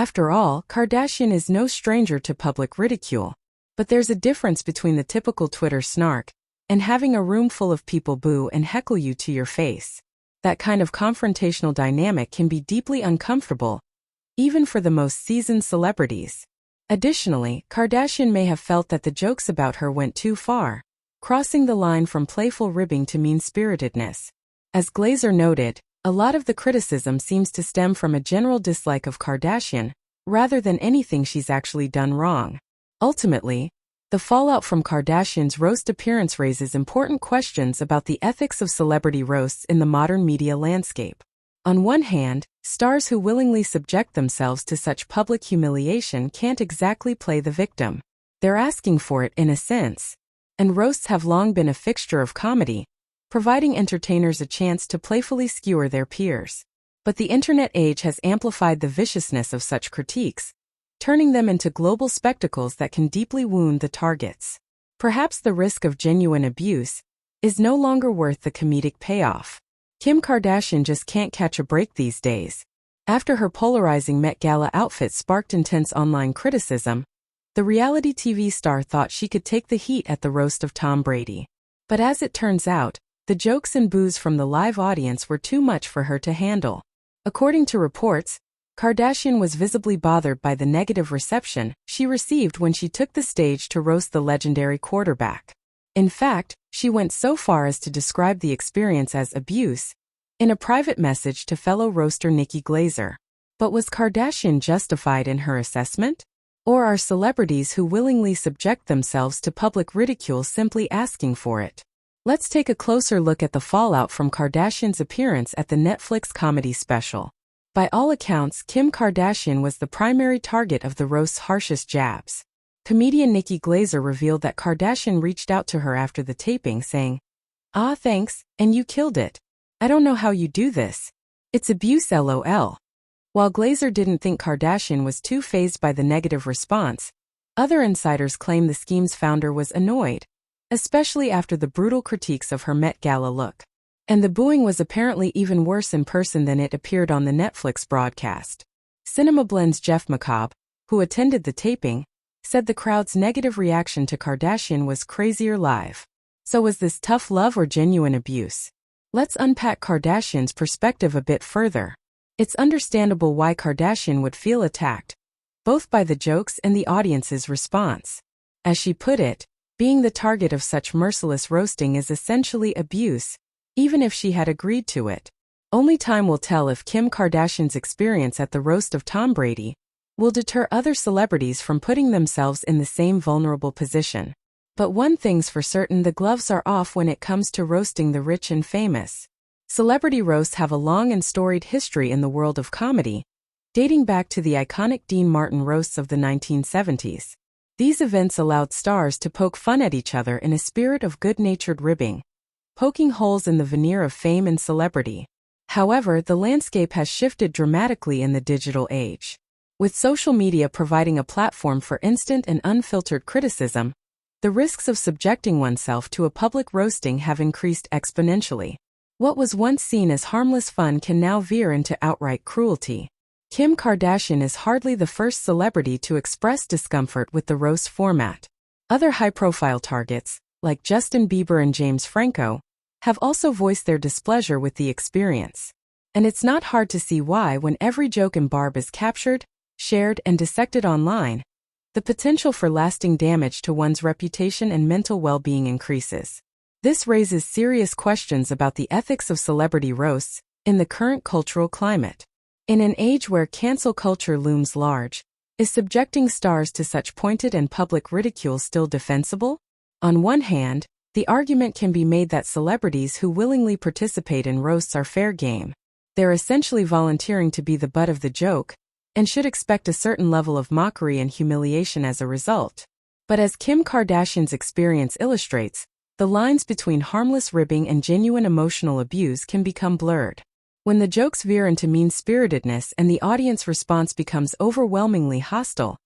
After all, Kardashian is no stranger to public ridicule. But there's a difference between the typical Twitter snark and having a room full of people boo and heckle you to your face. That kind of confrontational dynamic can be deeply uncomfortable, even for the most seasoned celebrities. Additionally, Kardashian may have felt that the jokes about her went too far, crossing the line from playful ribbing to mean-spiritedness. As Glazer noted, a lot of the criticism seems to stem from a general dislike of Kardashian, rather than anything she's actually done wrong. Ultimately, the fallout from Kardashian's roast appearance raises important questions about the ethics of celebrity roasts in the modern media landscape. On one hand, stars who willingly subject themselves to such public humiliation can't exactly play the victim. They're asking for it in a sense, and roasts have long been a fixture of comedy, providing entertainers a chance to playfully skewer their peers. But the internet age has amplified the viciousness of such critiques, turning them into global spectacles that can deeply wound the targets. Perhaps the risk of genuine abuse is no longer worth the comedic payoff. Kim Kardashian just can't catch a break these days. After her polarizing Met Gala outfit sparked intense online criticism, the reality TV star thought she could take the heat at the roast of Tom Brady. But as it turns out, the jokes and boos from the live audience were too much for her to handle. According to reports, Kardashian was visibly bothered by the negative reception she received when she took the stage to roast the legendary quarterback. In fact, she went so far as to describe the experience as abuse in a private message to fellow roaster Nikki Glazer. But was Kardashian justified in her assessment? Or are celebrities who willingly subject themselves to public ridicule simply asking for it? Let's take a closer look at the fallout from Kardashian's appearance at the Netflix comedy special. By all accounts, Kim Kardashian was the primary target of the roast's harshest jabs. Comedian Nikki Glazer revealed that Kardashian reached out to her after the taping saying, "Ah, thanks, and you killed it. I don't know how you do this. It's abuse LOL." While Glazer didn't think Kardashian was too fazed by the negative response, other insiders claim the scheme's founder was annoyed, especially after the brutal critiques of her Met Gala look. And the booing was apparently even worse in person than it appeared on the Netflix broadcast. Cinema Blend's Jeff McCobb, who attended the taping, said the crowd's negative reaction to Kardashian was crazier live. So was this tough love or genuine abuse? Let's unpack Kardashian's perspective a bit further. It's understandable why Kardashian would feel attacked, both by the jokes and the audience's response. As she put it, being the target of such merciless roasting is essentially abuse, even if she had agreed to it. Only time will tell if Kim Kardashian's experience at the roast of Tom Brady will deter other celebrities from putting themselves in the same vulnerable position. But one thing's for certain, the gloves are off when it comes to roasting the rich and famous. Celebrity roasts have a long and storied history in the world of comedy, dating back to the iconic Dean Martin roasts of the 1970s. These events allowed stars to poke fun at each other in a spirit of good-natured ribbing, poking holes in the veneer of fame and celebrity. However, the landscape has shifted dramatically in the digital age. With social media providing a platform for instant and unfiltered criticism, the risks of subjecting oneself to a public roasting have increased exponentially. What was once seen as harmless fun can now veer into outright cruelty. Kim Kardashian is hardly the first celebrity to express discomfort with the roast format. Other high-profile targets, like Justin Bieber and James Franco, have also voiced their displeasure with the experience. And it's not hard to see why when every joke and barb is captured, shared, and dissected online, the potential for lasting damage to one's reputation and mental well-being increases. This raises serious questions about the ethics of celebrity roasts in the current cultural climate. In an age where cancel culture looms large, is subjecting stars to such pointed and public ridicule still defensible? On one hand, the argument can be made that celebrities who willingly participate in roasts are fair game. They're essentially volunteering to be the butt of the joke, and should expect a certain level of mockery and humiliation as a result. But as Kim Kardashian's experience illustrates, the lines between harmless ribbing and genuine emotional abuse can become blurred. When the jokes veer into mean-spiritedness and the audience response becomes overwhelmingly hostile,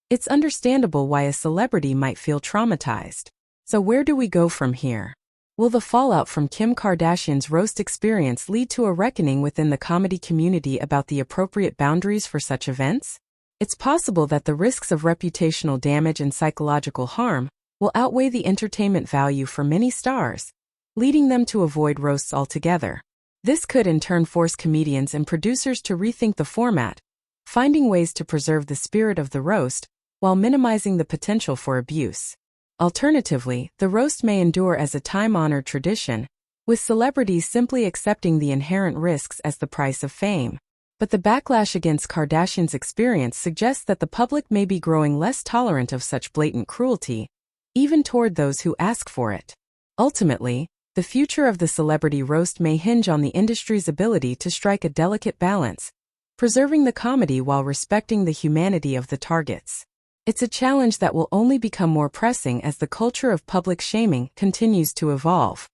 it's understandable why a celebrity might feel traumatized. So where do we go from here? Will the fallout from Kim Kardashian's roast experience lead to a reckoning within the comedy community about the appropriate boundaries for such events? It's possible that the risks of reputational damage and psychological harm will outweigh the entertainment value for many stars, leading them to avoid roasts altogether. This could in turn force comedians and producers to rethink the format, finding ways to preserve the spirit of the roast while minimizing the potential for abuse. Alternatively, the roast may endure as a time-honored tradition, with celebrities simply accepting the inherent risks as the price of fame. But the backlash against Kardashian's experience suggests that the public may be growing less tolerant of such blatant cruelty, even toward those who ask for it. Ultimately, the future of the celebrity roast may hinge on the industry's ability to strike a delicate balance, preserving the comedy while respecting the humanity of the targets. It's a challenge that will only become more pressing as the culture of public shaming continues to evolve.